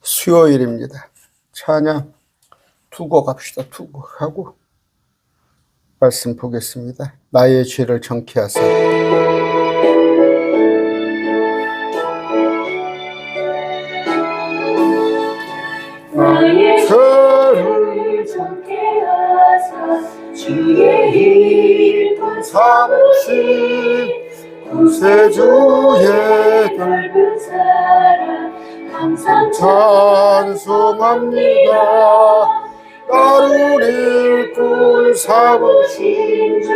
수요일입니다. 찬양 두 곡 합시다. 두 곡 하고 말씀 보겠습니다. 나의 죄를 정케하사. 나의 죄를 정케하사 주의 일꾼 삼으신 구세주의 넓은 사랑 항상 찬송합니다. 나를 일꾼 삼으신 주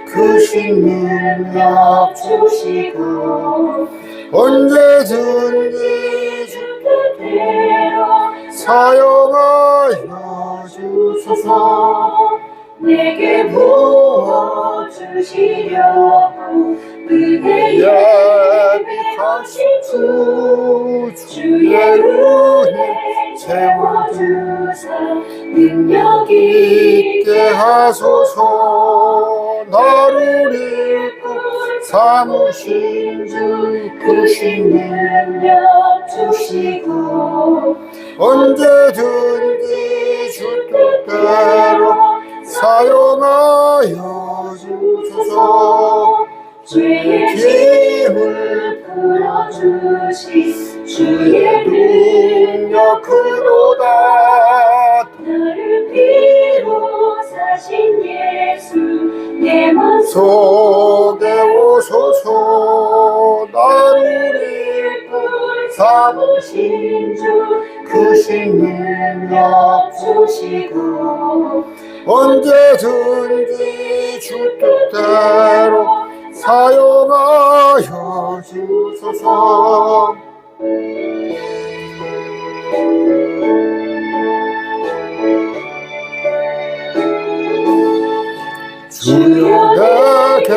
크신 능력 주시고 언제든지 주 뜻대로 사용하여 주소서. 내게 부어주시려고 은혜 예비하신 주의 은혜 채워주사 능력 있게 하소서. 나를 일꾼 삼으신 주 크신 능력 주시고 언제든지 주 뜻대로 사용하여 주소서. 죄의 짐을 풀어주시 주의 능력 크도다. 나를 피로 사신 예수 내 맘속에 오소서. 나를 일꾼 삼으신 주 크신 능력 주시고 언제든지 주 뜻대로 사용하여 주소서. 주여 내게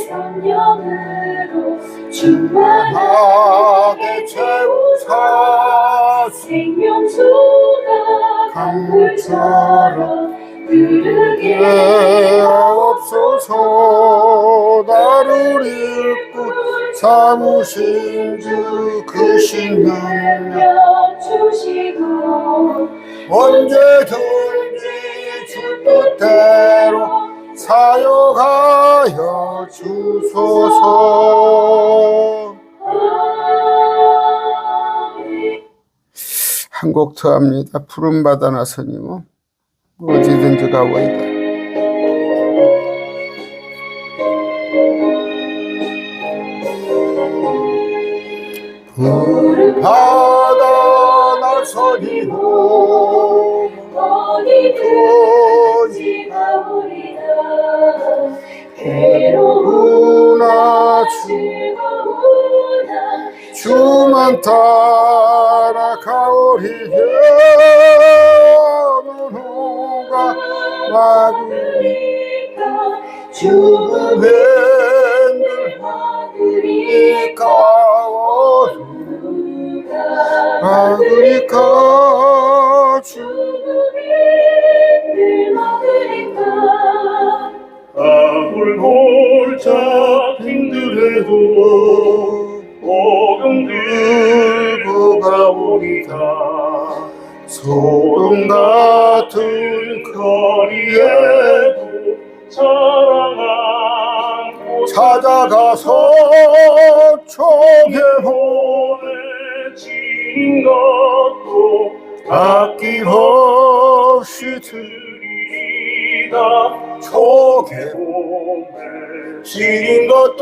성령으로 충만하게 채우사 생명수가 강물처럼 흐르게 하옵소서. 나를 일꾼 삼으신 주 크신 능력 주시고 언제든지 주 뜻대로 사용하여 주소서. 한 곡 더 합니다. 푸른바다 나서니모 어디든지 가오이다. 푸른바다 나서니모 어디든지 가오리다. 괴로우나 즐거우나 주만 따라가오리에 누가 막으리까 죽음의 늘 막으리까 누가 막으리까 죽음의 늘 막으리까. 아무리 골짜 힘들어도 복음 들고 가오리다. 소돔 같은 거리에도 사랑 안고 찾아가서 초계보내진 것도 아낌없이 드리리다. 초계보내진 것도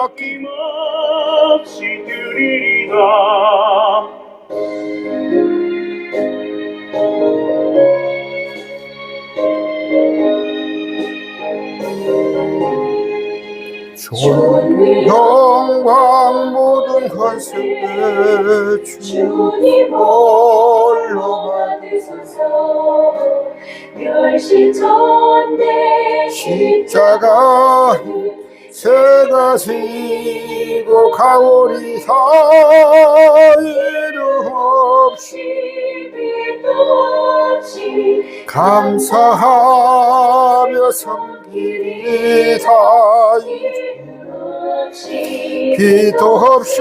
아낌없이 드리리다. 전 영광 모든 권세 주님 홀로 받으소서. 멸시전대 십자가 제가 지고 가오리사. 이름 없이 빛도 없이 감사하며 섬기리사. 빛도 없이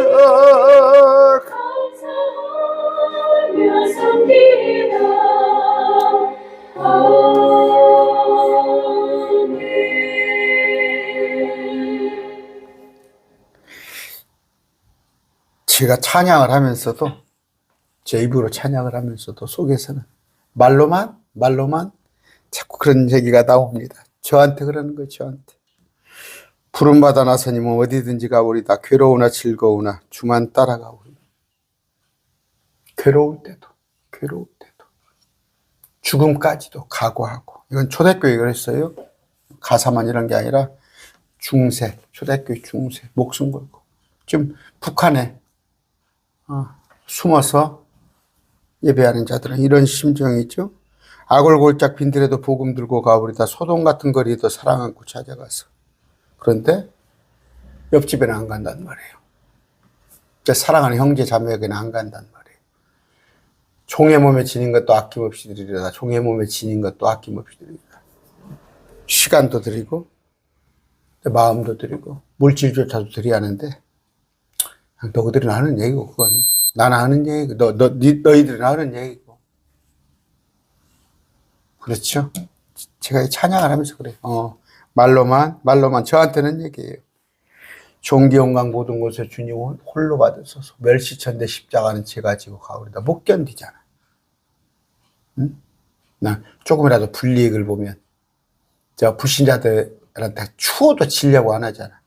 제가 찬양을 하면서도, 제 입으로 찬양을 하면서도 속에서는 말로만 자꾸 그런 얘기가 나옵니다. 저한테 그러는 거예요, 저한테. 부름받아 나서님은 어디든지 가오리다. 괴로우나 즐거우나 주만 따라가오리. 괴로울 때도 죽음까지도 각오하고. 이건 초대교회 그랬어요. 가사만 이런 게 아니라 중세, 초대교회 중세, 목숨 걸고. 지금 북한에 숨어서 예배하는 자들은 이런 심정이죠. 아골골짝 빈들에도 복음 들고 가오리다. 소돔 같은 거리에도 사랑 안고 찾아가서. 그런데 옆집에는 안 간단 말이에요. 사랑하는 형제 자매에게는 안 간단 말이에요. 종의 몸에 지닌 것도 아낌없이 드리리다. 종의 몸에 지닌 것도 아낌없이 드리리다. 시간도 드리고 마음도 드리고 물질조차도 드려야 하는데, 너희들은 하는 얘기고, 그건 나는 하는 얘기고, 너희들은 하는 얘기고. 그렇죠? 제가 찬양을 하면서 그래요. 말로만 저한테는 얘기해요. 종기 영광 모든 곳에 주님 홀로 받으소서. 멸시천대 십자가는 제가 지고 가오리다. 못 견디잖아. 응? 나 조금이라도 불이익을 보면 저 불신자들한테 추워도 지려고 안 하잖아.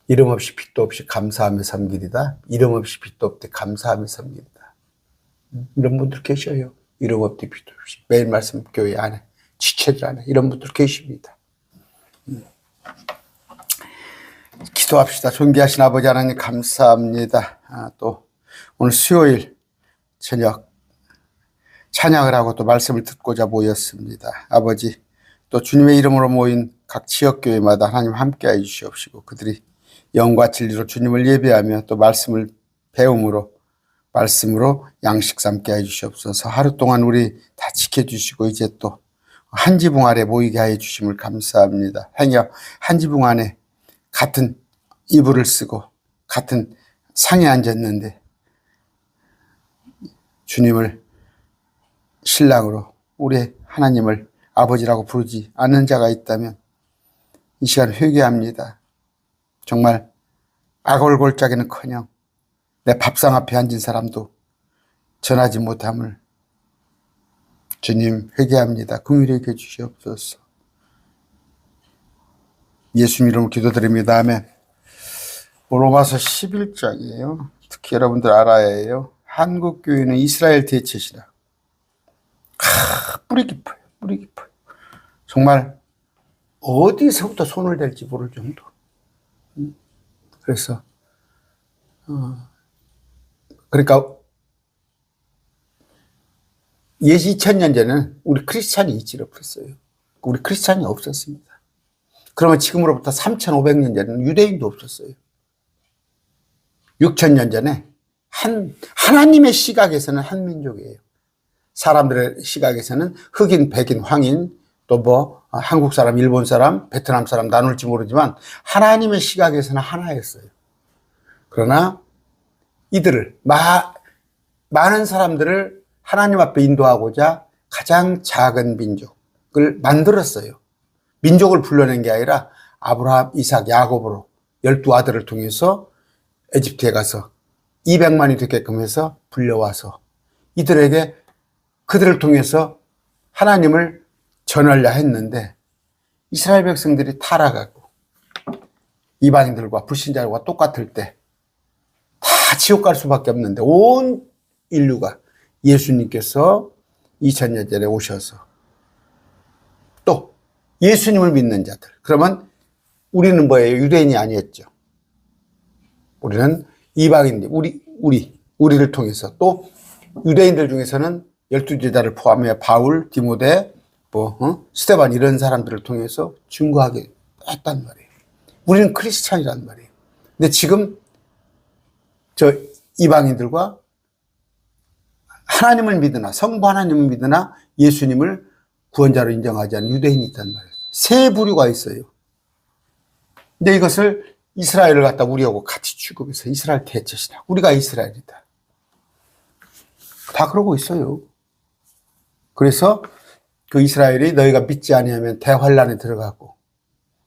이름 없이 빛도 없이 감사하며 섬기리다. 이름 없이 빛도 없되 감사하며 섬기리다. 이런 분들 계셔요. 이름 없되 빛도 없이 매일 말씀 교회 안에 지체들 안에 이런 분들 계십니다. 기도합시다. 존귀하신 아버지 하나님 감사합니다. 또 오늘 수요일 저녁 찬양을 하고 또 말씀을 듣고자 모였습니다. 아버지, 또 주님의 이름으로 모인 각 지역교회마다 하나님 함께해 주시옵시고, 그들이 영과 진리로 주님을 예배하며 또 말씀을 배움으로 말씀으로 양식 삼게 해 주시옵소서. 하루 동안 우리 다 지켜주시고 이제 또 한 지붕 아래 모이게 해 주심을 감사합니다. 행여 한 지붕 안에 같은 이불을 쓰고 같은 상에 앉았는데 주님을 신랑으로 우리 하나님을 아버지라고 부르지 않는 자가 있다면 이 시간 회개합니다. 정말 아골골짜기는커녕 내 밥상 앞에 앉은 사람도 전하지 못함을 주님 회개합니다. 긍휼히 여겨 주시옵소서. 예수님 이름으로 기도드립니다. 아멘. 로마서 11장이에요. 특히 여러분들 알아야 해요. 한국교회는 이스라엘 대체시라. 뿌리 깊어요. 뿌리 깊어요. 정말 어디서부터 손을 댈지 모를 정도. 그래서 그러니까 예시 2000년 전에는 우리 크리스찬이 있지를 없었어요. 우리 크리스찬이 없었습니다. 그러면 지금으로부터 3500년 전에는 유대인도 없었어요. 6000년 전에 하나님의 시각에서는 한민족이에요. 사람들의 시각에서는 흑인, 백인, 황인, 또 한국 사람, 일본 사람, 베트남 사람 나눌지 모르지만 하나님의 시각에서는 하나였어요. 그러나 이들을 많은 사람들을 하나님 앞에 인도하고자 가장 작은 민족을 만들었어요. 민족을 불러낸 게 아니라 아브라함, 이삭, 야곱으로 12아들을 통해서 에집트에 가서 200만이 되게끔 해서 불려와서 이들에게 그들을 통해서 하나님을 전하려 했는데 이스라엘 백성들이 타락하고 이방인들과 불신자들과 똑같을 때 다 지옥 갈 수밖에 없는데 온 인류가 예수님께서 2000년 전에 오셔서 또 예수님을 믿는 자들. 그러면 우리는 뭐예요? 유대인이 아니었죠. 우리는 이방인들, 우리를 통해서 또 유대인들 중에서는 12제자를 포함해 바울, 디모데, 스데반 이런 사람들을 통해서 증거하게 했단 말이에요. 우리는 크리스찬이란 말이에요. 근데 지금 저 이방인들과 하나님을 믿으나 성부 하나님을 믿으나 예수님을 구원자로 인정하지 않는 유대인이 있단 말이에요. 세 부류가 있어요. 근데 이것을 이스라엘을 갖다 우리하고 같이 취급해서 이스라엘 대체시라. 우리가 이스라엘이다. 다 그러고 있어요. 그래서 그 이스라엘이 너희가 믿지 아니하면 대환란에 들어가고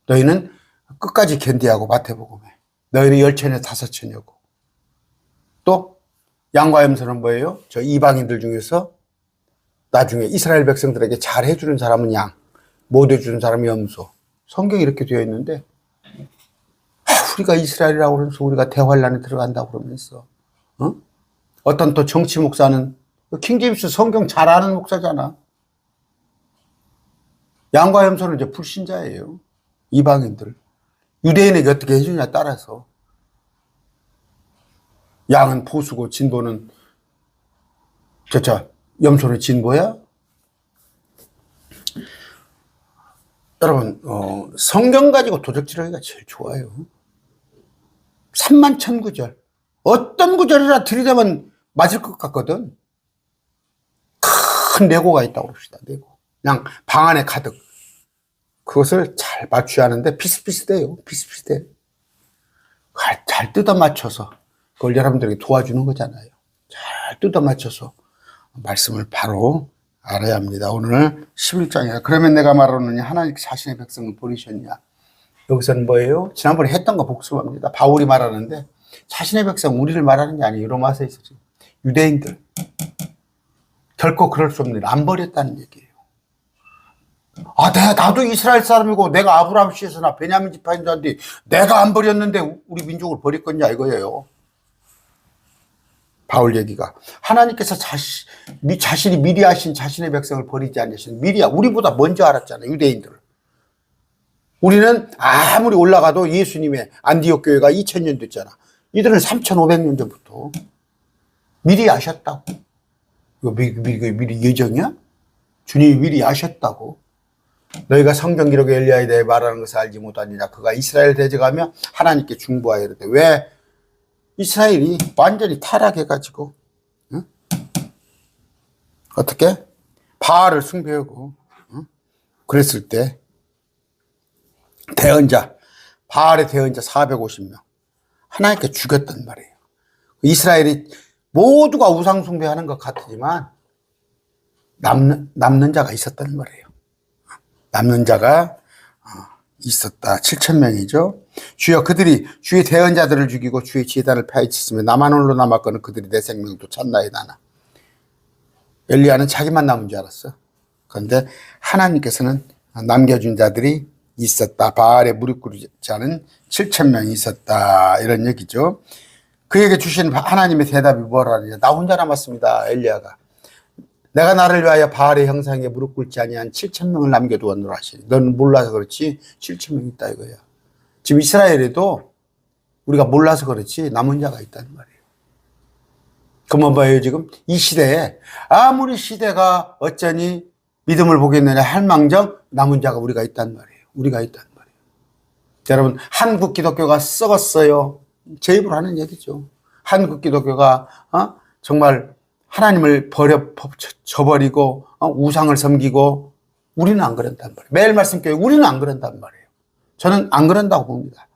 너희는 끝까지 견디하고 마태복음에 너희는 10천에 5천이고 양과 염소는 뭐예요? 저 이방인들 중에서 나중에 이스라엘 백성들에게 잘 해주는 사람은 양, 못 해주는 사람이 염소. 성경이 이렇게 되어 있는데 우리가 이스라엘이라고 그러면서 우리가 대환란에 들어간다고 그러면서 어떤 또 정치 목사는 킹제임스 성경 잘 아는 목사잖아. 양과 염소는 이제 불신자예요. 이방인들. 유대인에게 어떻게 해주냐에 따라서 양은 보수고 진보는 염소는 진보야? 여러분 성경 가지고 도적질하기가 제일 좋아요. 31,000구절 어떤 구절이라 들이대면 맞을 것 같거든. 큰 내고가 있다고 봅시다. 내고 그냥 방 안에 가득 그것을 잘 맞춰야 하는데 비슷비슷해요. 비슷비슷해. 잘 뜯어 맞춰서 그걸 여러분들에게 도와주는 거잖아요. 잘 뜯어 맞춰서 말씀을 바로 알아야 합니다. 오늘 11장이야. 그러면 내가 말하노니 하나님 자신의 백성을 버리셨냐. 여기서는 뭐예요? 지난번에 했던 거 복습합니다. 바울이 말하는데 자신의 백성 우리를 말하는 게 아니에요. 로마서에 있었죠. 유대인들 결코 그럴 수 없는 일 안 버렸다는 얘기예요. 나도 이스라엘 사람이고 내가 아브라함 씨에서나 베냐민 지파인 줄 알았는데 내가 안 버렸는데 우리 민족을 버릴 거냐 이거예요. 바울 얘기가 하나님께서 자신이 미리 하신 자신의 백성을 버리지 않으신 미리야. 우리보다 먼저 알았잖아요. 유대인들. 우리는 아무리 올라가도 예수님의 안디옥 교회가 2000년 됐잖아. 이들은 3500년 전부터 미리 아셨다고. 이거 미리 예정이야? 주님이 미리 아셨다고. 너희가 성경 기록의 엘리야에 대해 말하는 것을 알지 못하느냐. 그가 이스라엘 대적하며 하나님께 중보하여 이르되. 왜? 이스라엘이 완전히 타락해가지고 어떻게? 바알을 숭배하고 그랬을 때 대언자 바알의 대언자 450명 하나님께 죽였단 말이에요. 이스라엘이 모두가 우상 숭배하는 것 같지만 남는 자가 있었단 말이에요. 남는 자가 있었다. 7,000명이죠. 주여 그들이 주의 대언자들을 죽이고 주의 제단을 파헤쳤으며 나만 홀로 남았거늘 그들이 내 생명도 찾나이다나. 엘리야는 자기만 남은 줄 알았어. 그런데 하나님께서는 남겨준 자들이 있었다. 바알에 무릎 꿇은 자는 7,000명이 있었다. 이런 얘기죠. 그에게 주신 하나님의 대답이 뭐라느냐. 나 혼자 남았습니다. 엘리야가. 내가 나를 위하여 바알의 형상에 무릎 꿇지 아니한 7,000명을 남겨두었노라 하시니. 너는 몰라서 그렇지 7,000명 있다 이거야. 지금 이스라엘에도 우리가 몰라서 그렇지 남은 자가 있다는 말이에요. 그만 봐요. 지금 이 시대에 아무리 시대가 어쩌니 믿음을 보겠느냐 할 망정 남은 자가 우리가 있단 말이에요. 우리가 있단 말이에요. 여러분 한국 기독교가 썩었어요. 제 입으로 하는 얘기죠. 한국 기독교가 정말 하나님을 저버리고 우상을 섬기고 우리는 안 그런단 말이에요. 매일 말씀교회 우리는 안 그런단 말이에요. 저는 안 그런다고 봅니다.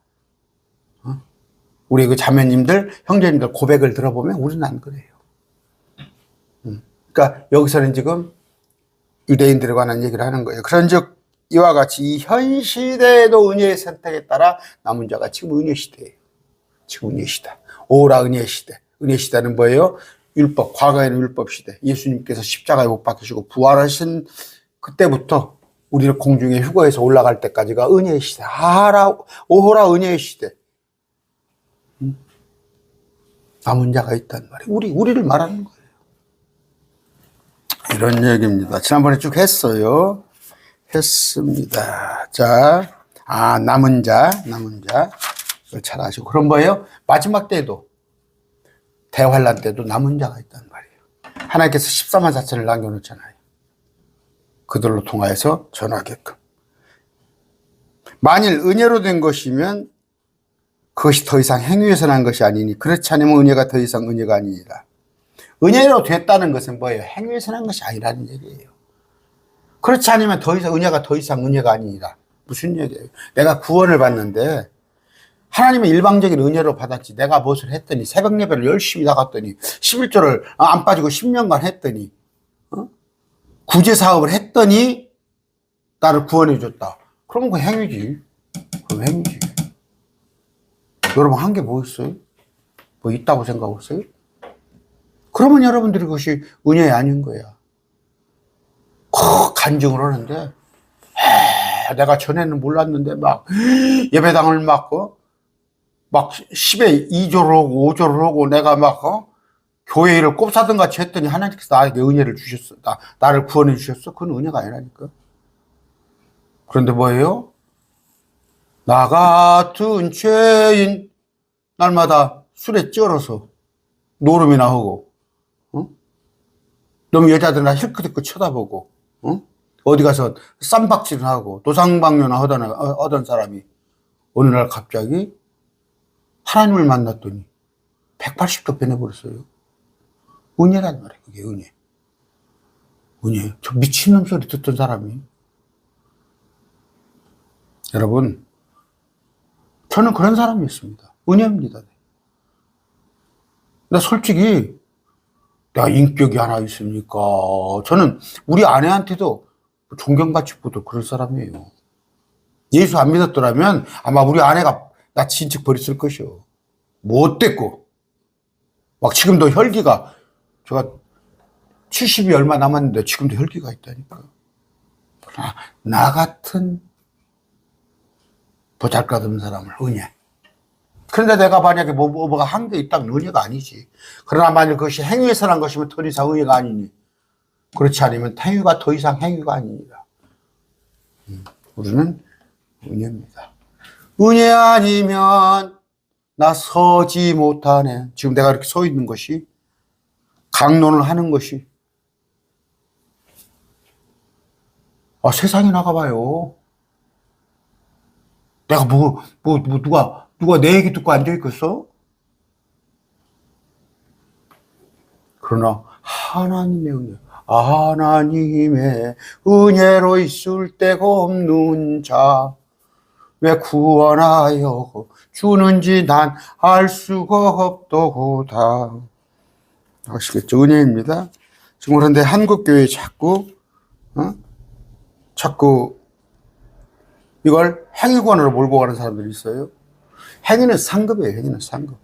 우리 그 자매님들 형제님들 고백을 들어보면 우리는 안 그래요. 그러니까 여기서는 지금 유대인들에 관한 얘기를 하는 거예요. 그런즉 이와 같이 이 현 시대에도 은혜의 선택에 따라 남은 자가 지금 은혜 시대예요. 지금 은혜 시대. 오라 은혜 시대. 은혜 시대는 뭐예요? 율법, 과거에는 율법 시대. 예수님께서 십자가에 못 박히시고 부활하신 그때부터 우리를 공중에 휴거해서 올라갈 때까지가 은혜의 시대. 오호라 은혜의 시대. 남은 자가 있단 말이에요. 우리를 말하는 거예요. 이런 얘기입니다. 지난번에 쭉 했어요. 했습니다. 자, 남은 자. 이걸 잘 아시고. 그런 거예요. 마지막 때도, 대환란 때도 남은 자가 있단 말이에요. 하나님께서 14만 4천을 남겨놓잖아요. 그들로 통하여서 전하게끔. 만일 은혜로 된 것이면 그것이 더 이상 행위에서 난 것이 아니니 그렇지 않으면 은혜가 더 이상 은혜가 아니니라. 은혜로 됐다는 것은 뭐예요? 행위에서 난 것이 아니라는 얘기예요. 그렇지 않으면 더 이상 은혜가 아니니라. 무슨 얘기예요? 내가 구원을 받는데 하나님의 일방적인 은혜로 받았지. 내가 무엇을 했더니 새벽 예배를 열심히 나갔더니 11조를 안 빠지고 10년간 했더니 구제 사업을 했더니 나를 구원해 줬다. 그럼 그 행위지. 그럼 행위지. 여러분 한 게 뭐 있어요? 뭐 있다고 생각하고 있어요? 그러면 여러분들이 그것이 은혜 아닌 거야. 간증을 하는데, 내가 전에는 몰랐는데, 막, 예배당을 막 10에 2조를 하고 5조를 하고, 내가 막, 교회 일을 꼽사든 같이 했더니 하나님께서 나에게 은혜를 주셨어. 나를 구원해 주셨어. 그건 은혜가 아니라니까. 그런데 뭐예요? 나 같은 죄인, 날마다 술에 쩔어서 노름이나 하고, 너무 여자들 나 힐끗힐끗 쳐다보고, 어디 가서 쌈박질을 하고 도상방뇨나 하던 사람이 어느 날 갑자기 하나님을 만났더니 180도 변해버렸어요. 은혜란 말이에요. 그게 은혜. 은혜. 저 미친놈 소리 듣던 사람이. 여러분, 저는 그런 사람이었습니다. 은혜입니다. 근데 솔직히 내가 인격이 하나 있습니까? 저는 우리 아내한테도 존경받지 못할 그런 사람이에요. 예수 안 믿었더라면 아마 우리 아내가 나 진즉 버렸을 것이요. 못됐고. 막 지금도 혈기가, 제가 70이 얼마 남았는데 지금도 혈기가 있다니까. 그러나 나 같은 보잘것없는 사람을 은혜. 그런데 내가 만약에 뭐가 한 게 있다면 은혜가 아니지. 그러나 만약 그것이 행위에서 난 것이면 더 이상 은혜가 아니니. 그렇지 않으면 행위가 더 이상 행위가 아닙니다. 우리는 은혜입니다. 은혜 아니면 나 서지 못하네. 지금 내가 이렇게 서 있는 것이, 강론을 하는 것이. 세상에 나가봐요. 내가 누가 내 얘기 듣고 앉아있겠어? 그러나 하나님의 은혜, 하나님의 은혜로 있을 데가 없는 자, 왜 구원하여 주는지 난 알 수가 없더구다. 아시겠죠? 은혜입니다. 지금 그런데 한국교회 자꾸 이걸 행위권으로 몰고 가는 사람들이 있어요. 행위는 상급이에요. 행위는 상급.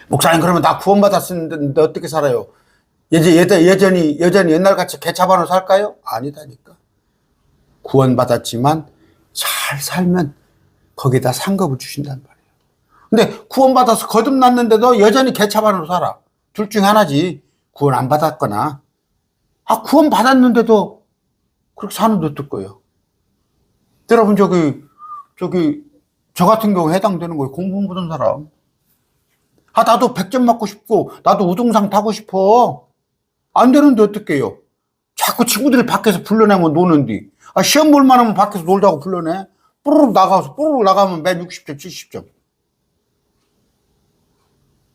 목사님, 그러면 나 구원받았는데 어떻게 살아요? 여전히 옛날같이 개차반으로 살까요? 아니다니까. 구원받았지만 잘 살면 거기다 상급을 주신단 말이에요. 근데 구원받아서 거듭났는데도 여전히 개차반으로 살아. 둘 중에 하나지. 구원 안 받았거나, 구원받았는데도 그렇게 사는 데 어떨 거예요? 여러분, 저 같은 경우 해당되는 거예요. 공부 못한 사람. 나도 100점 맞고 싶고, 나도 우등상 타고 싶어. 안 되는데 어떡해요? 자꾸 친구들이 밖에서 불러내면 노는디. 시험 볼만 하면 밖에서 놀자고 불러내. 뽀르륵 나가면 맨 60점, 70점.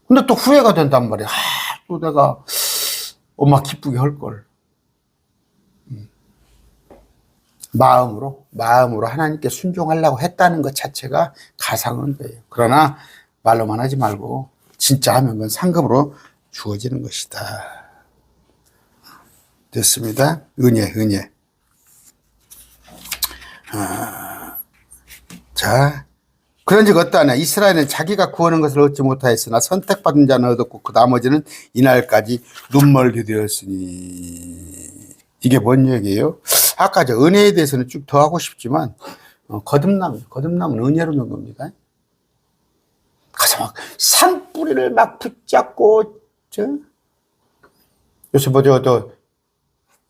근데 또 후회가 된단 말이야. 또 내가 엄마 기쁘게 할걸. 마음으로 하나님께 순종하려고 했다는 것 자체가 가상은 거예요. 그러나 말로만 하지 말고 진짜 하면 그건 상급으로 주어지는 것이다. 됐습니다. 은혜. 자, 그런즉 어떠하냐. 이스라엘은 자기가 구하는 것을 얻지 못하였으나 선택받은 자는 얻었고 그 나머지는 이날까지 눈멀게 되었으니. 이게 뭔 얘기예요? 아까 저 은혜에 대해서는 쭉 더 하고 싶지만, 거듭남은 은혜로 넣은 겁니다. 가서 막 산뿌리를 막 붙잡고, 요새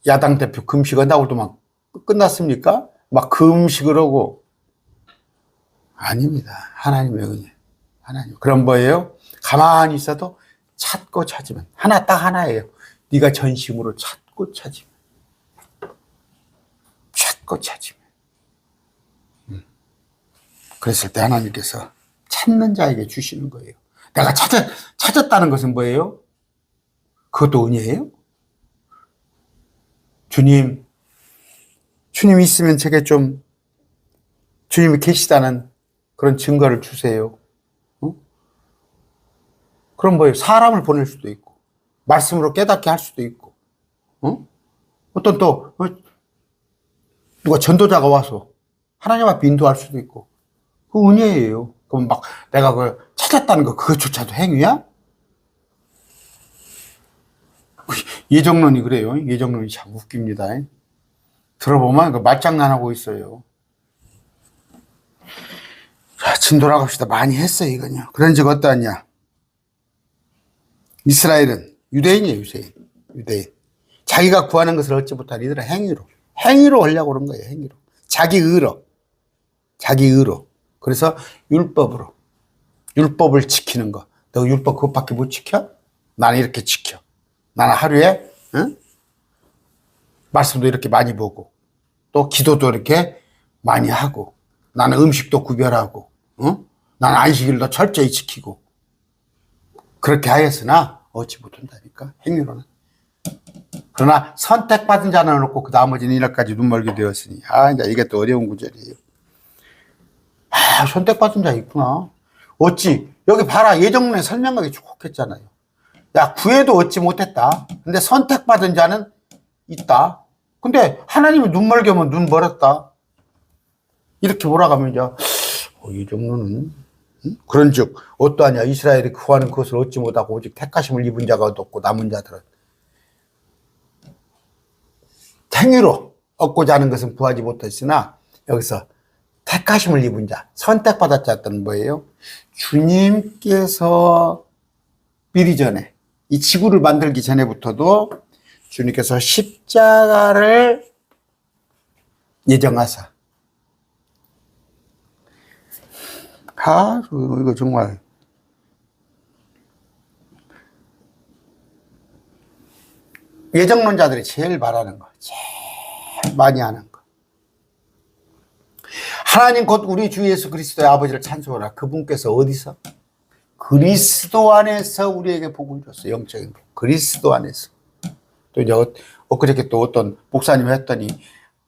야당 대표 금식한다고 또 막 끝났습니까? 막 금식을 하고. 아닙니다. 하나님의 은혜. 그럼 뭐예요? 가만히 있어도 찾고 찾으면. 딱 하나예요. 네가 전심으로 찾고 찾으면. 그랬을 때 하나님께서 찾는 자에게 주시는 거예요. 내가 찾았다는 것은 뭐예요? 그것도 은혜예요? 주님 있으면 제게 좀 주님이 계시다는 그런 증거를 주세요. 그럼 뭐예요? 사람을 보낼 수도 있고, 말씀으로 깨닫게 할 수도 있고, 어떤 또 누가 전도자가 와서 하나님 앞에 인도할 수도 있고. 그 은혜예요. 그럼 막 내가 그걸 찾았다는 거 그것조차도 행위야? 예정론이 그래요. 예정론이 참 웃깁니다. 들어보면 그 말장난하고 있어요. 자, 진 돌아갑시다. 많이 했어요, 이건요. 그런 적 어떠하냐. 이스라엘은 유대인이에요, 유대인. 자기가 구하는 것을 얻지 못한 이들은 행위로 하려고 그런 거예요, 행위로. 자기 의로. 그래서 율법을 지키는 거. 너 율법 그것밖에 못 지켜? 나는 이렇게 지켜. 나는 하루에, 말씀도 이렇게 많이 보고, 또 기도도 이렇게 많이 하고, 나는 음식도 구별하고, 나는 안식일도 철저히 지키고, 그렇게 하였으나, 얻지 못한다니까, 행위로는. 그러나 선택받은 자는 없고, 그 나머지는 이날까지 눈멀게 되었으니, 이제 이게 또 어려운 구절이에요. 선택받은 자 있구나. 어찌, 여기 봐라. 예정론에 설명하기 좋겠잖아요. 야, 구해도 얻지 못했다. 근데 선택받은 자는 있다. 근데 하나님이 눈멀게 하면 눈 멀었다. 이렇게 몰아가면 이제, 예정론은, 그런 즉, 어떠하냐. 이스라엘이 구하는 것을 얻지 못하고 오직 택하심을 입은 자가 얻었고, 남은 자들은. 행위로 얻고자 하는 것은 구하지 못했으나, 여기서 택하심을 입은 자, 선택받았자는 뭐예요? 주님께서 미리 전에, 이 지구를 만들기 전에부터도 주님께서 십자가를 예정하사. 이거 정말. 예정론자들이 제일 바라는 거, 제일 많이 하는 거. 하나님 곧 우리 주 예수 그리스도의 아버지를 찬송하라. 그분께서 어디서? 그리스도 안에서 우리에게 복을 줬어요. 영적인 복. 그리스도 안에서. 또 이제 엊그저께 또 어떤 목사님이 했더니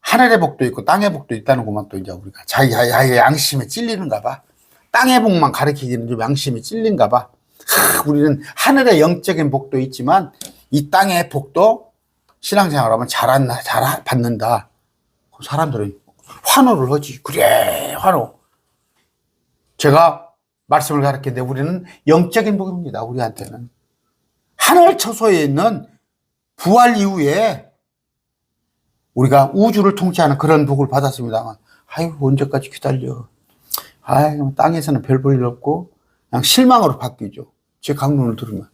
하늘의 복도 있고 땅의 복도 있다는 것만 또 이제 우리가 자기 양심에 찔리는가 봐. 땅의 복만 가르치기는 좀 양심이 찔린가 봐. 우리는 하늘의 영적인 복도 있지만 이 땅의 복도 신앙생활하면 잘 받는다. 사람들은 환호를 하지. 그래, 환호. 제가 말씀을 가르치는데 우리는 영적인 복입니다. 우리한테는. 하늘 처소에 있는 부활 이후에 우리가 우주를 통치하는 그런 복을 받았습니다만, 언제까지 기다려. 땅에서는 별 볼 일 없고, 그냥 실망으로 바뀌죠. 제 강론을 들으면.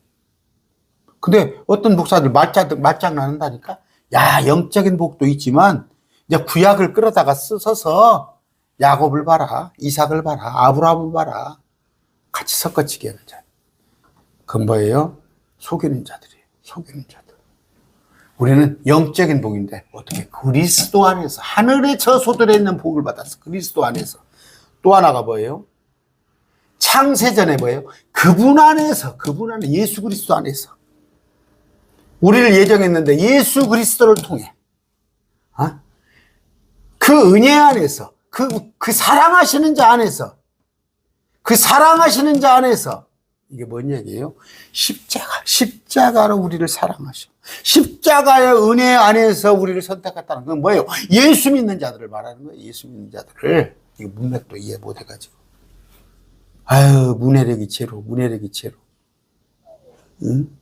근데 어떤 목사들 말장난한다니까? 야, 영적인 복도 있지만, 이제 구약을 끌어다가 써서 야곱을 봐라, 이삭을 봐라, 아브라함을 봐라. 같이 섞어치기 하는 자. 그건 뭐예요? 속이는 자들이에요. 속이는 자들. 우리는 영적인 복인데 어떻게 그리스도 안에서 하늘의 저소들에 있는 복을 받았어. 그리스도 안에서. 또 하나가 뭐예요? 창세전에 뭐예요? 그분 안에 예수 그리스도 안에서 우리를 예정했는데 예수 그리스도를 통해 그 은혜 안에서 그 사랑하시는 자 안에서 이게 뭔 얘기예요? 십자가로 우리를 사랑하셔. 십자가의 은혜 안에서 우리를 선택했다는 건 뭐예요? 예수 믿는 자들을 말하는 거예요. 예수 믿는 자들을. 이거 문맥도 이해 못 해가지고. 문해력이 제로. 응?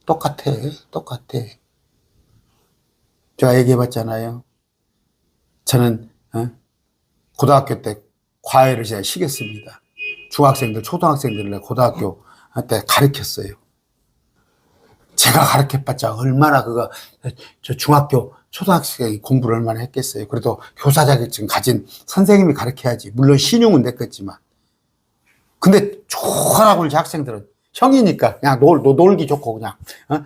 똑같아. 제가 얘기해봤잖아요. 저는 고등학교 때 과외를 제가 시켰습니다. 중학생들, 초등학생들을 고등학교 때 가르쳤어요. 제가 가르쳐봤자 얼마나 저 중학교, 초등학생이 공부를 얼마나 했겠어요. 그래도 교사 자격증 가진 선생님이 가르쳐야지. 물론 신용은 냈겠지만. 근데 좋아하고 우리 학생들은 형이니까 그냥 놀기 좋고 그냥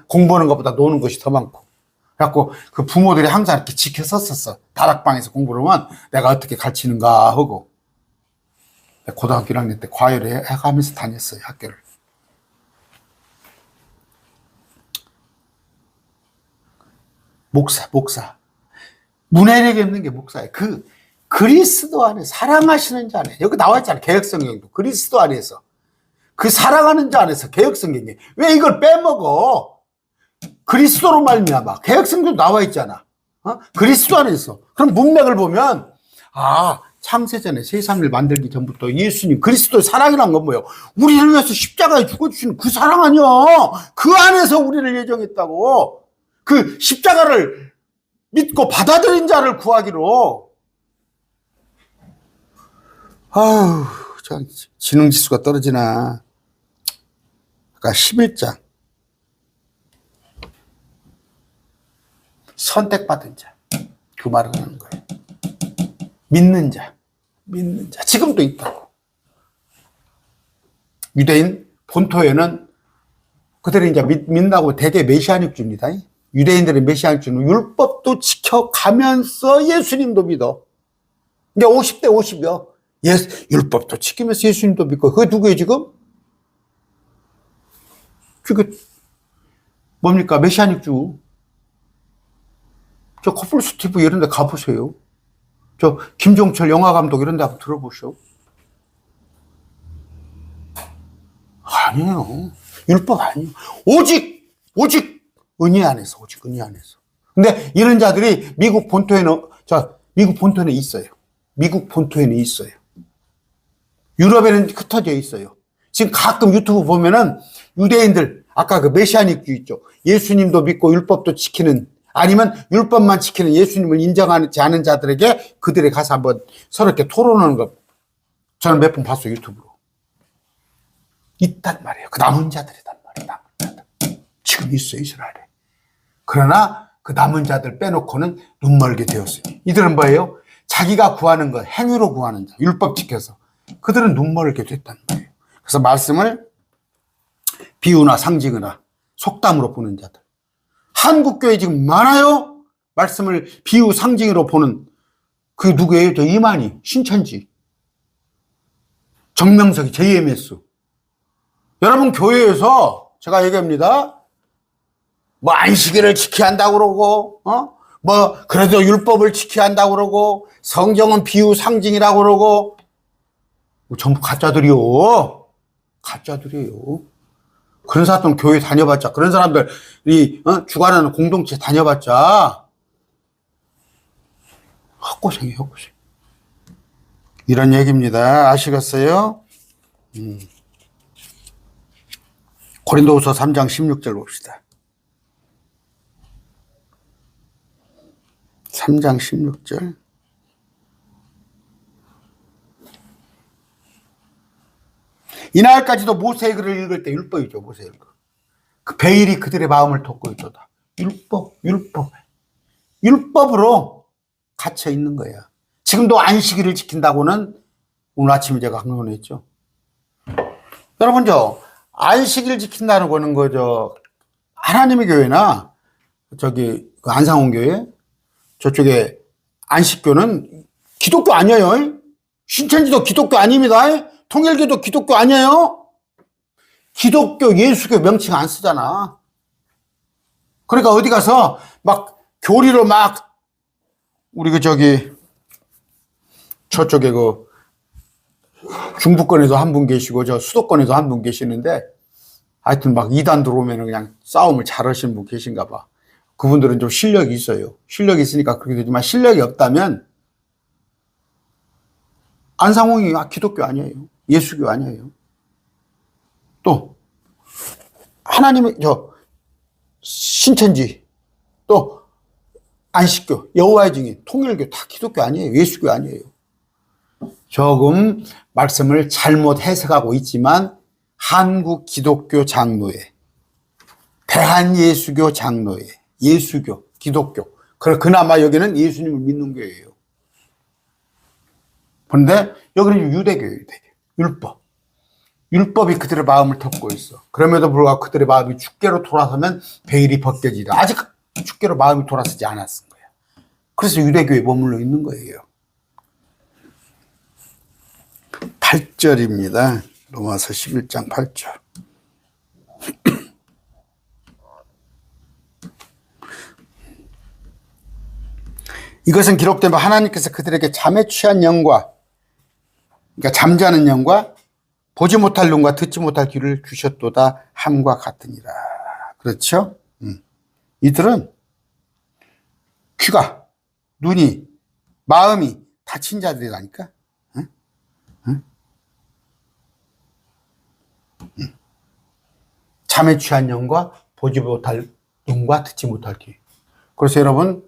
공부하는 것보다 노는 것이 더 많고. 그래갖고 그 부모들이 항상 이렇게 지켜섰었어. 다락방에서 공부를 하면 내가 어떻게 가르치는가 하고. 고등학교 1학년 때 과외를 해가면서 다녔어요, 학교를. 목사. 문해력이 없는 게 목사예요. 그리스도 안에 사랑하시는 자 안에. 여기 나와있잖아요. 개혁성경도. 그리스도 안에서. 그 사랑하는 자 안에서 개혁성경이. 왜 이걸 빼먹어? 그리스도로 말미암아. 개혁성경도 나와있잖아. 그리스도 안에서. 그럼 문맥을 보면 창세전에 세상을 만들기 전부터 예수님 그리스도의 사랑이란 건 뭐예요? 우리를 위해서 십자가에 죽어주시는 그 사랑 아니야. 그 안에서 우리를 예정했다고. 그 십자가를 믿고 받아들인 자를 구하기로. 아우, 참 지능지수가 떨어지나. 아까 11장. 선택받은 자. 그 말을 하는 거예요. 믿는 자. 믿는 자. 지금도 있다고. 유대인 본토에는 그들이 이제 믿는다고 대개 메시아닉주입니다. 유대인들의 메시아닉주는 율법도 지켜가면서 예수님도 믿어. 이제 50대 50이요. 율법도 지키면서 예수님도 믿고. 그게 누구예요, 지금? 그게 뭡니까? 메시아닉주. 저 코뿔소 TV 이런 데 가보세요. 저 김종철 영화감독 이런 데 한번 들어보시오. 아니에요. 율법 아니에요. 오직 은혜 안에서, 오직 은혜 안에서. 근데 이런 자들이 미국 본토에는 있어요. 미국 본토에는 있어요. 유럽에는 흩어져 있어요. 지금 가끔 유튜브 보면은 유대인들, 아까 그 메시아닉주 있죠. 예수님도 믿고 율법도 지키는, 아니면 율법만 지키는 예수님을 인정하지 않은 자들에게 그들이 가서 한번 서로 이렇게 토론하는 거 저는 몇 번 봤어요, 유튜브로. 있단 말이에요. 그 남은 자들이단 말이에요. 남은 자들. 지금 있어요, 이스라엘에. 그러나 그 남은 자들 빼놓고는 눈멀게 되었어요. 이들은 뭐예요? 자기가 구하는 것, 행위로 구하는 자, 율법 지켜서. 그들은 눈멀게 됐단 말이에요. 그래서 말씀을 비유나 상징이나 속담으로 보는 자들. 한국교회 지금 많아요? 말씀을 비유, 상징으로 보는. 그게 누구예요? 저 이만희, 신천지, 정명석이, JMS. 여러분, 교회에서 제가 얘기합니다. 뭐 안식일을 지켜야 한다고 그러고, 그래도 율법을 지켜야 한다고 그러고, 성경은 비유, 상징이라고 그러고, 전부 가짜들이요. 가짜들이에요. 그런 사람들 교회 다녀봤자, 그런 사람들이 주관하는 공동체 다녀봤자 헛고생이에요, 헛고생. 이런 얘기입니다. 아시겠어요? 고린도후서 3장 16절 봅시다. 3장 16절. 이날까지도 모세의 글을 읽을 때 율법이죠, 모세의 글. 그 베일이 그들의 마음을 덮고 있도다. 율법으로 갇혀 있는 거야. 지금도 안식일을 지킨다고는 오늘 아침에 제가 강론했죠. 여러분, 안식일 지킨다는 거는 하나님의 교회나 그 안상홍 교회, 저쪽에 안식교는 기독교 아니에요. 신천지도 기독교 아닙니다. 통일교도 기독교 아니에요. 기독교, 예수교 명칭 안 쓰잖아. 그러니까 어디 가서 막 교리로 막 우리 저쪽에 중부권에도 한 분 계시고 저 수도권에도 한 분 계시는데 하여튼 막 이단 들어오면 그냥 싸움을 잘하시는 분 계신가 봐. 그분들은 좀 실력이 있어요. 실력이 있으니까 그렇게 되지만 실력이 없다면 안상홍이 기독교 아니에요. 예수교 아니에요. 또 하나님의 신천지, 또 안식교, 여호와의 증인, 통일교 다 기독교 아니에요. 예수교 아니에요. 조금 말씀을 잘못 해석하고 있지만 한국 기독교 장로회, 대한예수교 장로회, 예수교, 기독교, 그나마 여기는 예수님을 믿는 교회예요. 그런데 여기는 유대교예요. 율법이 그들의 마음을 덮고 있어. 그럼에도 불구하고 그들의 마음이 주께로 돌아서면 베일이 벗겨지라. 아직 주께로 마음이 돌아서지 않았은 거야. 그래서 유대교에 머물러 있는 거예요. 8절입니다. 로마서 11장 8절. 이것은 기록된 바 하나님께서 그들에게 잠에 취한 영과, 그러니까 잠자는 영과 보지 못할 눈과 듣지 못할 귀를 주셨도다 함과 같으니라. 그렇죠? 이들은 귀가, 눈이, 마음이 닫힌 자들이라니까. 잠에 취한 영과 보지 못할 눈과 듣지 못할 귀. 그래서 여러분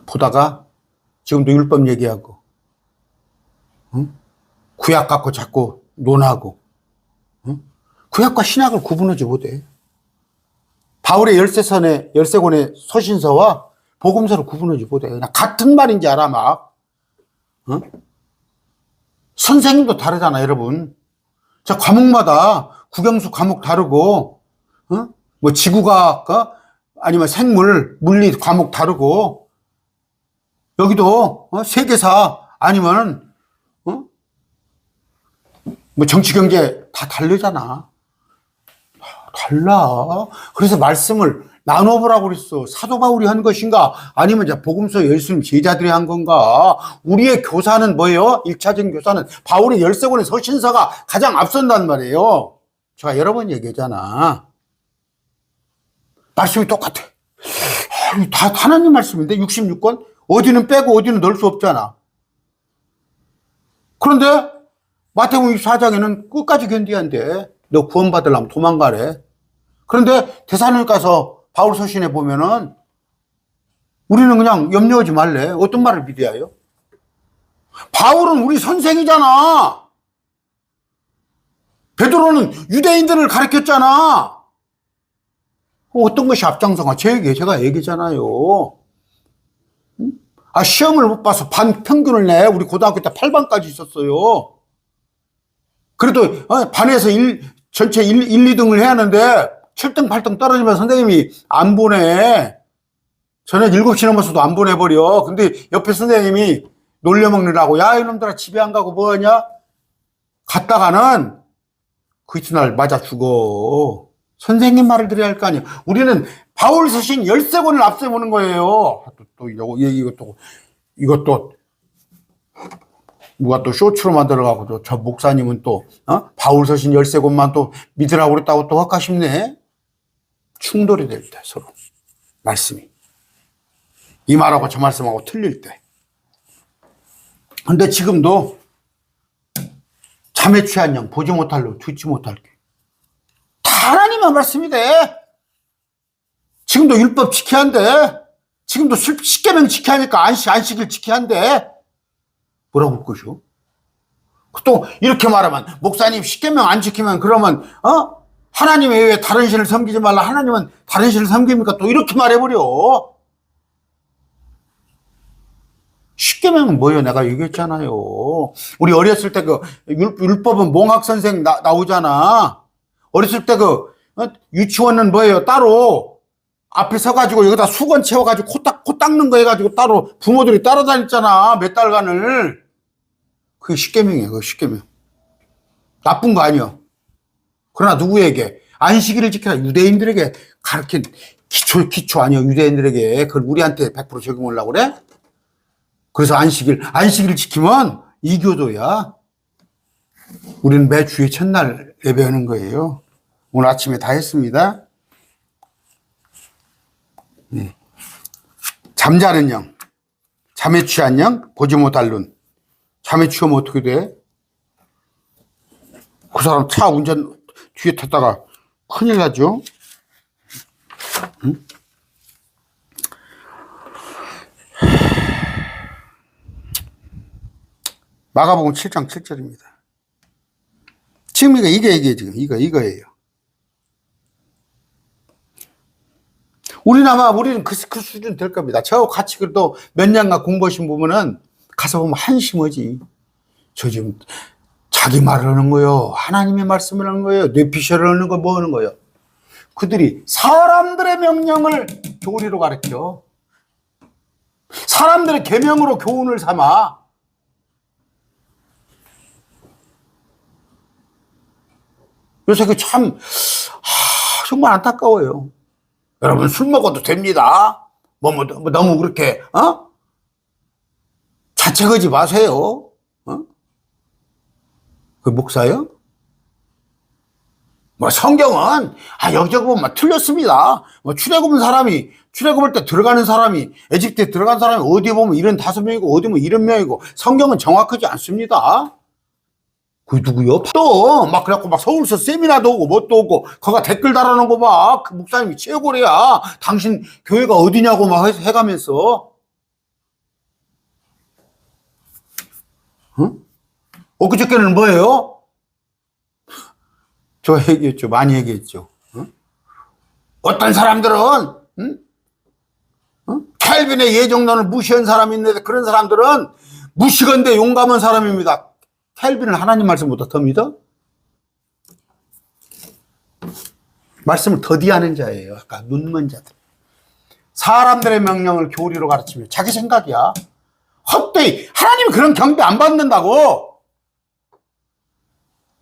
보다가 지금도 율법 얘기하고 구약 갖고 자꾸 논하고 구약과 신약을 구분하지 못해. 바울의 열세권의 서신서와 복음서를 구분하지 못해. 그냥 같은 말인지 알아 막. 선생님도 다르잖아 여러분. 자, 과목마다 국영수 과목 다르고 뭐 지구과학 아니면 생물, 물리 과목 다르고 여기도 세계사 아니면 뭐 정치 경제 다 다르잖아. 달라. 그래서 말씀을 나눠보라고 그랬어. 사도 바울이 한 것인가? 아니면 이제 복음서 예수님 제자들이 한 건가? 우리의 교사는 뭐예요? 1차적인 교사는 바울의 13권의 서신서가 가장 앞선단 말이에요. 제가 여러 번 얘기했잖아. 말씀이 똑같아. 다 하나님 말씀인데 66권? 어디는 빼고 어디는 넣을 수 없잖아. 그런데 마태복음 24장에는 끝까지 견뎌야 한대. 너 구원받으려면 도망가래. 그런데 데살로니가 가서 바울 서신에 보면은 우리는 그냥 염려하지 말래. 어떤 말을 비대하여? 바울은 우리 선생이잖아. 베드로는 유대인들을 가르쳤잖아. 어떤 것이 앞장서가? 제가 얘기잖아요. 시험을 못 봐서 반 평균을 내. 우리 고등학교 때 8반까지 있었어요. 그래도 반에서 전체 1, 2등을 해야 하는데 7등, 8등 떨어지면 선생님이 안 보내. 저녁 7시 넘어서도 안 보내버려. 근데 옆에 선생님이 놀려먹느라고 야 이놈들아 집에 안 가고 뭐하냐? 갔다가는 그 이튿날 맞아 죽어. 선생님 말을 들어야 할 거 아니야. 우리는 바울 서신 13권을 앞세우는 거예요. 이것도 누가 또 쇼츠로 만들어가고 저 목사님은 또 바울 서신 13권만 또 믿으라고 그랬다고 또 헛가십네. 충돌이 될 때 서로 말씀이 이 말하고 저 말씀하고 틀릴 때. 근데 지금도 잠에 취한 영 보지 못할 로 듣지 못할 귀. 다 하나님의 말씀이 돼. 지금도 율법 지켜야 한대. 지금도 십계명 지켜야 하니까 안식일 지켜야 한대. 뭐라고 할 것이오? 또 이렇게 말하면 목사님 십계명 안 지키면 그러면 하나님 외에 다른 신을 섬기지 말라. 하나님은 다른 신을 섬깁니까? 또 이렇게 말해버려. 십계명은 뭐예요? 내가 얘기했잖아요. 우리 어렸을 때 그 율법은 몽학 선생 나오잖아. 어렸을 때 유치원은 뭐예요? 따로 앞에 서가지고 여기다 수건 채워가지고 코 닦는 거 해가지고 따로 부모들이 따라다녔잖아. 몇 달간을. 그게 십계명이에요. 그게 십계명. 나쁜 거 아니야. 그러나 누구에게? 안식일을 지켜라. 유대인들에게 가르친 기초 아니야. 유대인들에게. 그걸 우리한테 100% 적용하려고 그래? 그래서 안식일 지키면 이교도야. 우리는 매 주의 첫날 예배하는 거예요. 오늘 아침에 다 했습니다. 잠자는 영, 잠에 취한 영, 보지 못할 눈. 잠에 취하면 어떻게 돼? 그 사람 차 운전 뒤에 탔다가 큰일 나죠? 응? 마가복음 7장 7절입니다. 지금 이게 지금 이거예요. 우리는 그 수준 될 겁니다. 저하고 같이 그래도 몇 년간 공부하신 부분은 가서 보면 한심하지. 저 지금 자기 말을 하는 거요. 하나님의 말씀을 하는 거예요. 뇌피셜을 하는 거 뭐 하는 거예요. 그들이 사람들의 명령을 교리로 가르쳐. 사람들의 계명으로 교훈을 삼아. 요새 정말 안타까워요. 여러분 술 먹어도 됩니다. 너무 그렇게 자책하지 마세요. 그 목사요? 성경은 여기저기 보면 틀렸습니다. 출애굽할 때 들어가는 사람이 에집트에 들어간 사람이 어디에 보면 75명이고 어디 보면 70명이고 성경은 정확하지 않습니다. 그 누구요? 또 막 그래갖고 막 서울서 세미나도 오고 뭣도 오고 거가 댓글 달아놓은 거 봐. 그 목사님이 최고래야. 당신 교회가 어디냐고 막 해가면서. 응? 엊그저께는 뭐예요? 저 얘기했죠. 많이 얘기했죠. 응? 어떤 사람들은 응? 응? 켈빈의 예정론을 무시한 사람이 있는데 그런 사람들은 무시건대 용감한 사람입니다. 켈빈은 하나님 말씀보다 더 믿어? 말씀을 더디하는 자예요. 아까 눈먼 자들. 사람들의 명령을 교리로 가르치며 자기 생각이야. 헛되이 하나님이 그런 경배 안 받는다고.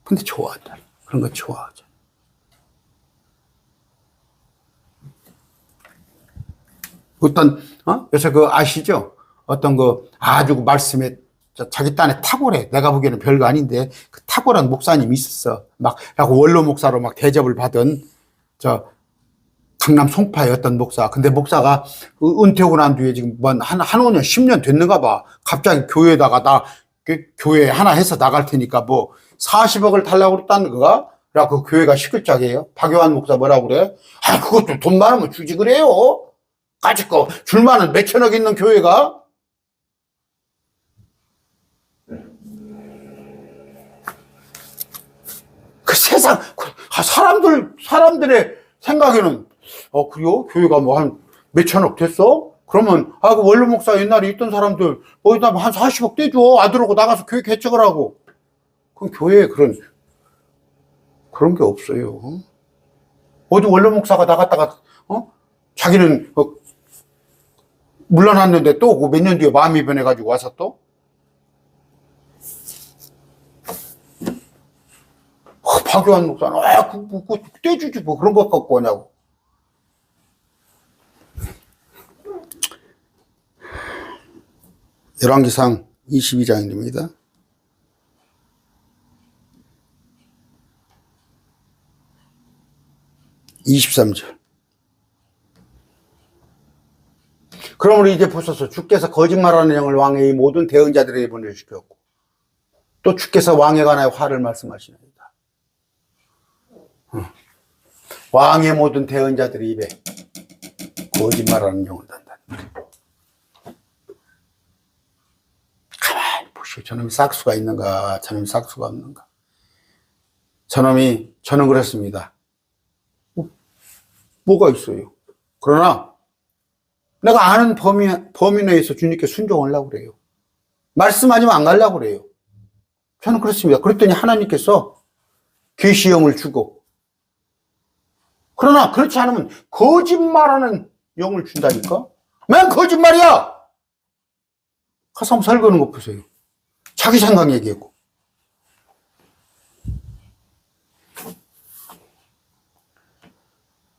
근데 좋아하잖아. 그런 거 좋아하잖아. 어떤 요새 그 아시죠? 어떤 그 아주 말씀에 자기 딴에 탁월해. 내가 보기에는 별거 아닌데 그 탁월한 목사님이 있었어. 막 원로 목사로 막 대접을 받은 저 강남 송파의 어떤 목사. 근데 목사가 은퇴하고 난 뒤에 지금 한 5년, 10년 됐는가 봐. 갑자기 교회에다가 교회 하나 해서 나갈 테니까 뭐 40억을 달라고 그랬다는 거가? 그래갖고 그 교회가 시끌짝이에요. 박요한 목사 뭐라고 그래? 아, 그것도 돈 많으면 주지 그래요. 까짓거 줄만은 몇천억 있는 교회가? 그 세상, 사람들의 생각에는, 그래요? 교회가 뭐 한 몇천억 됐어? 그러면, 그 원로 목사 옛날에 있던 사람들, 거기다 한 40억 떼줘. 아들하고 나가서 교회 개척을 하고. 그럼 교회에 그런 게 없어요. 어디 원로 목사가 나갔다가, 자기는, 물러났는데 또 몇 년 뒤에 마음이 변해가지고 와서 또? 박요한 목사는, 그거 떼주지, 뭐 그런 것 갖고 오냐고. 열왕기상 22장입니다. 23절. 그러므로 이제 보소서 주께서 거짓말하는 영을 왕의 모든 대언자들에게 보내주셨고 또 주께서 왕에 관하여 화를 말씀하시나이다. 왕의 모든 대언자들의 입에 거짓말하는 영을 단다. 가만히 보시오. 저놈이 싹수가 있는가 저놈이 싹수가 없는가. 저는 그렇습니다. 뭐가 있어요. 그러나 내가 아는 범위 내에서 주님께 순종하려고 그래요. 말씀 아니면 안 가려고 그래요. 저는 그렇습니다. 그랬더니 하나님께서 계시형을 주고 그러나 그렇지 않으면 거짓말하는 영을 준다니까? 맨 거짓말이야! 가서 한번 설거는 거 보세요. 자기 생각 얘기하고.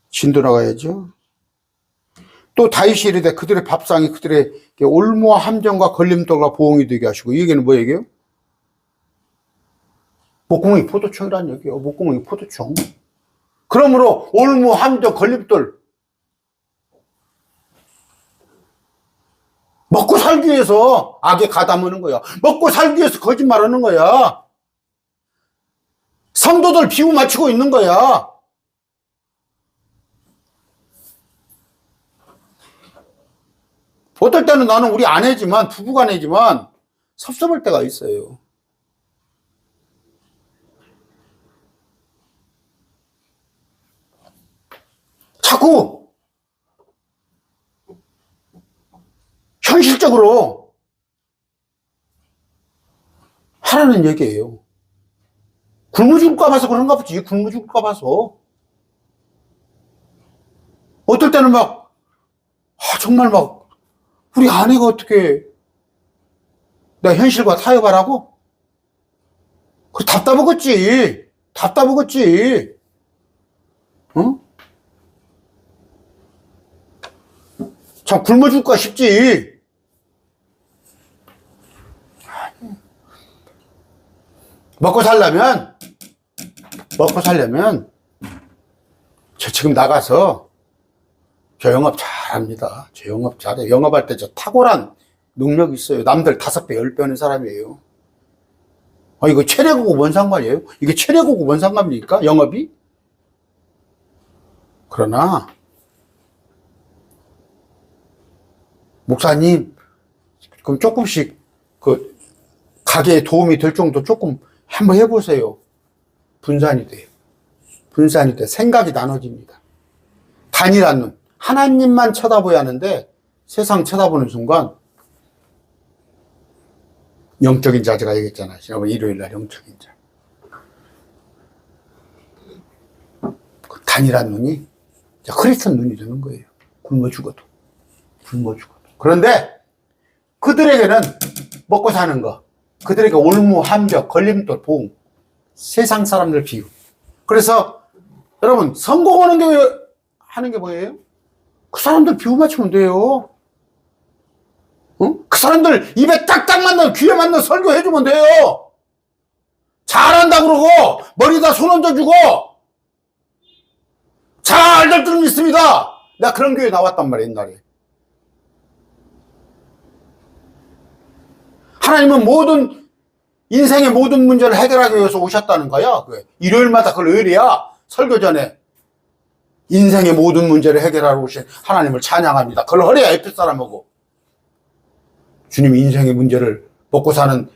진도 나가야죠. 또 다윗이 이르되 그들의 밥상이 그들의 올무와 함정과 걸림돌과 보응이 되게 하시고 이 얘기는 뭐 얘기예요? 목구멍이 포도청이라는 얘기예요. 목구멍이 포도청. 그러므로 올무, 함정, 걸림돌 먹고 살기 위해서 악에 가담하는 거야. 먹고 살기 위해서 거짓말하는 거야. 성도들 비유 맞추고 있는 거야. 어떨 때는 나는 우리 아내지만 부부간이지만 섭섭할 때가 있어요. 자꾸 현실적으로 하라는 얘기예요. 굶어 죽을까 봐서 그런가 보지. 굶어 죽을까 봐서. 어떨 때는 막 정말 막 우리 아내가 어떻게 내가 현실과 타협하라고? 그 답답하겠지. 답답하겠지. 응? 참 굶어 죽을까 싶지. 먹고 살려면 저 지금 나가서 저 영업 잘합니다. 저 영업 잘해요. 영업할 때 저 탁월한 능력이 있어요. 남들 5배, 10배 하는 사람이에요. 이거 체력하고 뭔 상관이에요? 이게 체력하고 뭔 상관입니까? 영업이? 그러나 목사님, 그럼 조금씩 그 가게에 도움이 될 정도 조금 한번 해보세요. 분산이 돼요. 분산이 돼. 생각이 나눠집니다. 단일한 눈. 하나님만 쳐다보야 하는데 세상 쳐다보는 순간 영적인 자 제가 얘기했잖아요. 지난번 일요일날 영적인 자. 그 단일한 눈이 흐릿한 눈이 되는 거예요. 굶어 죽어도. 굶어 죽어도. 그런데 그들에게는 먹고 사는 거, 그들에게 올무, 함벽, 걸림돌, 보응, 세상 사람들 비유. 그래서 여러분 성공하는 게 하는 게 뭐예요? 그 사람들 비유 맞추면 돼요. 그 사람들 입에 딱딱 맞는, 귀에 맞는 설교 해주면 돼요. 잘한다 그러고 머리다 손 얹어주고 잘 될 줄 믿습니다. 나 그런 교회 나왔단 말이야 옛날에. 하나님은 모든 인생의 모든 문제를 해결하기 위해서 오셨다는 거야. 일요일마다 그걸 의뢰야. 설교 전에 인생의 모든 문제를 해결하러 오신 하나님을 찬양합니다. 그걸 허래야 에페소 사람하고. 주님이 인생의 문제를 먹고 사는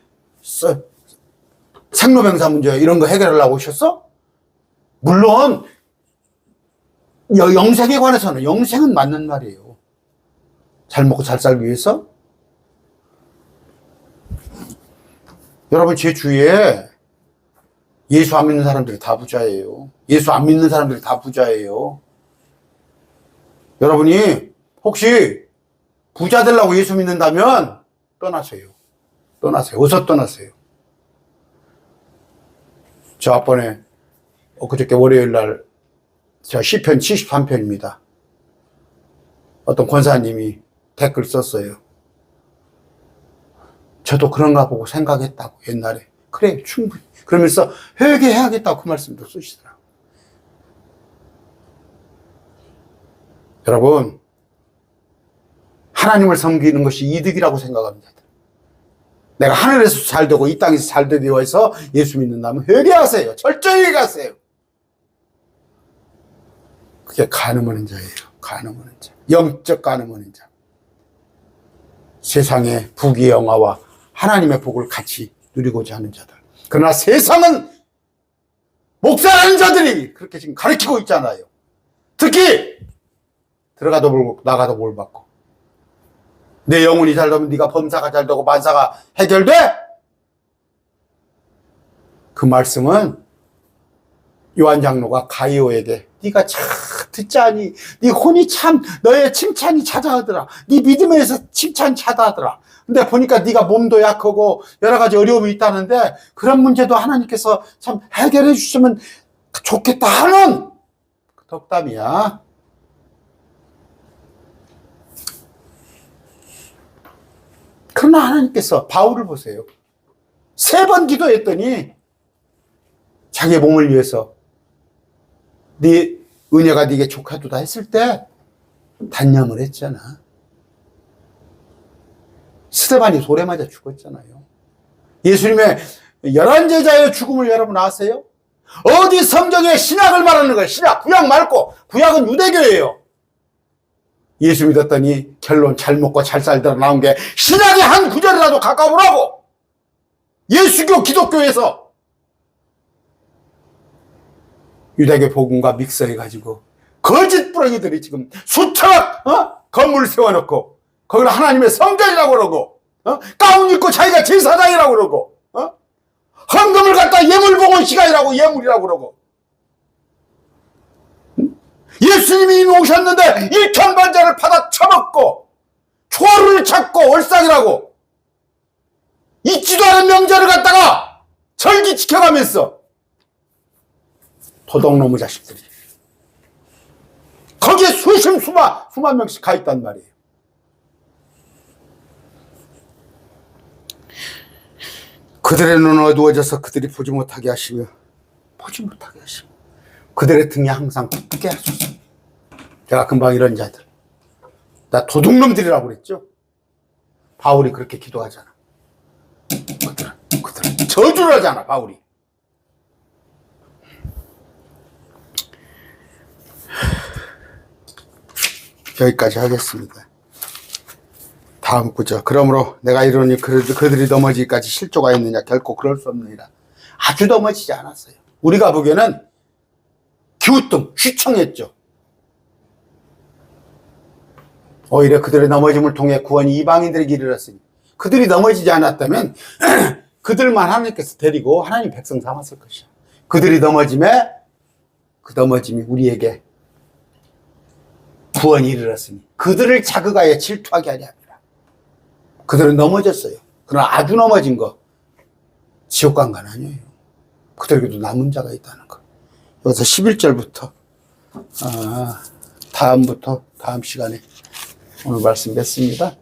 생로병사 문제 이런 거 해결하려고 오셨어? 물론 영생에 관해서는 영생은 맞는 말이에요. 잘 먹고 잘 살기 위해서. 여러분 제 주위에 예수 안 믿는 사람들이 다 부자예요. 예수 안 믿는 사람들이 다 부자예요. 여러분이 혹시 부자 되려고 예수 믿는다면 떠나세요. 떠나세요. 어서 떠나세요. 저 앞번에 엊그저께 월요일날 저 시편 73편입니다. 어떤 권사님이 댓글 썼어요. 저도 그런가 보고 생각했다고 옛날에. 그래 충분히. 그러면서 회개해야겠다고 그 말씀도 쓰시더라고요. 여러분 하나님을 섬기는 것이 이득이라고 생각합니다. 내가 하늘에서 잘 되고 이 땅에서 잘 되기 위해서 예수 믿는다면 회개하세요. 철저히 회개하세요. 그게 가늠하는 자예요. 가늠하는 자. 영적 가늠하는 자. 세상의 부귀 영화와 하나님의 복을 같이 누리고자 하는 자들. 그러나 세상은 목사라는 자들이 그렇게 지금 가르치고 있잖아요. 특히 들어가도 뭘 나가도 뭘 받고. 내 영혼이 잘 되면 네가 범사가 잘 되고 만사가 해결돼? 그 말씀은 요한 장로가 가이오에게 네가 참 듣자니 네 혼이 참 너의 칭찬이 자자하더라. 네 믿음에서 칭찬이 자자하더라. 근데 보니까 네가 몸도 약하고 여러 가지 어려움이 있다는데 그런 문제도 하나님께서 참 해결해 주시면 좋겠다 하는 덕담이야. 그러나 하나님께서 바울을 보세요. 3번 기도했더니 자기의 몸을 위해서 네 은혜가 네게 족하도다 했을 때 단념을 했잖아. 스데반이 돌에 맞아 죽었잖아요. 예수님의 11제자의 죽음을 여러분 아세요? 어디 성경에 신약을 말하는 거예요. 신약, 구약 말고. 구약은 유대교예요. 예수 믿었더니 결론 잘 먹고 잘 살더라 나온 게 신약의 한 구절이라도 가까우라고. 예수교 기독교에서 유대교 복음과 믹서해가지고 거짓 부렁이들이 지금 수천 건물을 세워놓고 거기를 하나님의 성전이라고 그러고 가운 입고 자기가 제사장이라고 그러고 헌금을 갖다 예물 봉헌 시간이라고 예물이라고 그러고 예수님이 이미 오셨는데 일천반자를 받아 처먹고 초하루를 찾고 월삭이라고 있지도 않은 명절을 갖다가 절기 지켜가면서 도둑놈의 자식들이 거기에 수만 명씩 가 있단 말이에요. 그들의 눈은 어두워져서 그들이 보지 못하게 하시며 그들의 등이 항상 굳게 하소서. 제가 금방 이런 자들 나 도둑놈들이라고 그랬죠. 바울이 그렇게 기도하잖아. 그들은 저주를 하잖아, 바울이. 여기까지 하겠습니다. 다음 구절. 그러므로 내가 이르노니 그들이 넘어지기까지 실조가 있느냐? 결코 그럴 수 없느니라. 아주 넘어지지 않았어요. 우리가 보기에는 기우뚱, 휘청했죠. 오히려 그들의 넘어짐을 통해 구원이 이방인들에게 이르렀으니 그들이 넘어지지 않았다면 그들만 하나님께서 데리고 하나님 백성 삼았을 것이야. 그들이 넘어짐에 그 넘어짐이 우리에게 구원이 이르렀으니 그들을 자극하여 질투하게 하려 합니다. 그들은 넘어졌어요. 그러나 아주 넘어진 거 지옥 간 건 아니에요. 그들에게도 남은 자가 있다는 거. 여기서 11절부터 다음 시간에 오늘 말씀 맺습니다.